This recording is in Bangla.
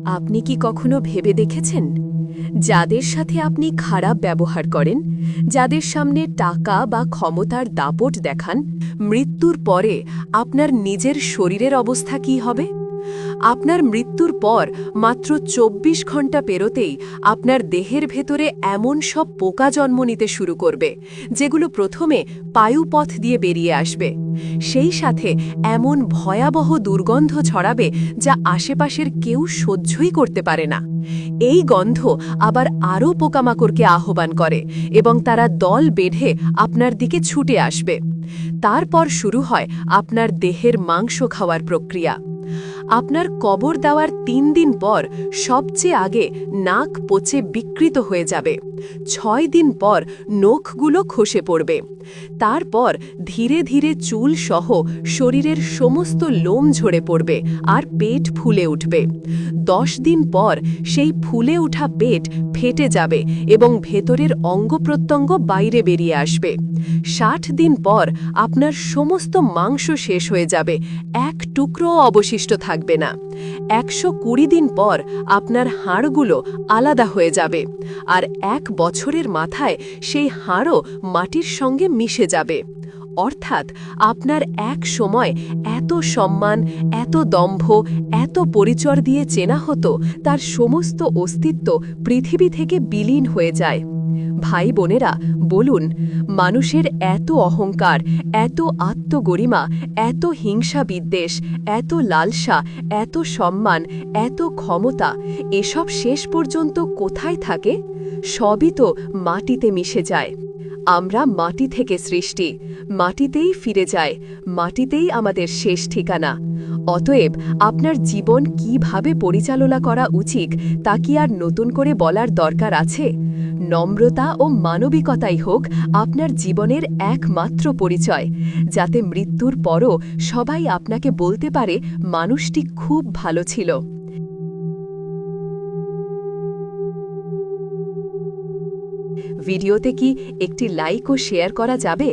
আপনি কি কখনো ভেবে দেখেছেন যাদের সাথে আপনি খারাপ ব্যবহার করেন, যাদের সামনে টাকা বা ক্ষমতার দাপট দেখান, মৃত্যুর পরে আপনার নিজের শরীরের অবস্থা কি হবে? আপনার মৃত্যুর পর মাত্র ২৪ ঘণ্টা পেরোতেই আপনার দেহের ভেতরে এমন সব পোকা জন্ম নিতে শুরু করবে যেগুলো প্রথমে পায়ুপথ দিয়ে বেরিয়ে আসবে। সেই সাথে এমন ভয়াবহ দুর্গন্ধ ছড়াবে যা আশেপাশের কেউ সহ্যই করতে পারে না। এই গন্ধ আবার আরও পোকামাকড়কে আহ্বান করে এবং তারা দল বেঁধে আপনার দিকে ছুটে আসবে। তারপর শুরু হয় আপনার দেহের মাংস খাওয়ার প্রক্রিয়া। আপনার কবর দেওয়ার ৩ দিন পর সবচেয়ে আগে নাক পচে বিকৃত হয়ে যাবে। ৬ দিন পর নখগুলো খসে পড়বে। তারপর ধীরে ধীরে চুল সহ শরীরের সমস্ত লোম ঝরে পড়বে আর পেট ফুলে উঠবে। ১০ দিন পর সেই ফুলে ওঠা পেট ফেটে যাবে এবং ভেতরের অঙ্গপ্রত্যঙ্গ বাইরে বেরিয়ে আসবে। ৬০ দিন পর আপনার সমস্ত মাংস শেষ হয়ে যাবে, এক টুকরোও অবশিষ্ট থাকবে না। ১২০ দিন পর আপনার হাড়গুলো আলাদা হয়ে যাবে, আর ১ বছরের মাথায় সেই হাড়ও মাটির সঙ্গে মিশে যাবে। অর্থাৎ আপনার এক সময় এত সম্মান, এত দম্ভ, এত পরিচয় দিয়ে চেনা হতো, তার সমস্ত অস্তিত্ব পৃথিবী থেকে বিলীন হয়ে যায়। ভাই বোনেরা, বলুন, মানুষের এত অহংকার, এত আত্মগরিমা, এত হিংসা বিদ্বেষ, এত লালসা, এত সম্মান, এত ক্ষমতা, এসব শেষ পর্যন্ত কোথায় থাকে? সবই তো মাটিতে মিশে যায়। আমরা মাটি থেকে সৃষ্টি, মাটিতেই ফিরে যায়, মাটিতেই আমাদের শেষ ঠিকানা। অতএব আপনার জীবন কিভাবে পরিচালনা করা উচিত তা কি আর নতুন করে বলার দরকার আছে? নম্রতা ও মানবিকতাই হোক আপনার জীবনের একমাত্র পরিচয়, যাতে মৃত্যুর পরও সবাই আপনাকে বলতে পারে মানুষটি খুব ভালো ছিল। ভিডিওতে কি একটি লাইক ও শেয়ার করা যাবে?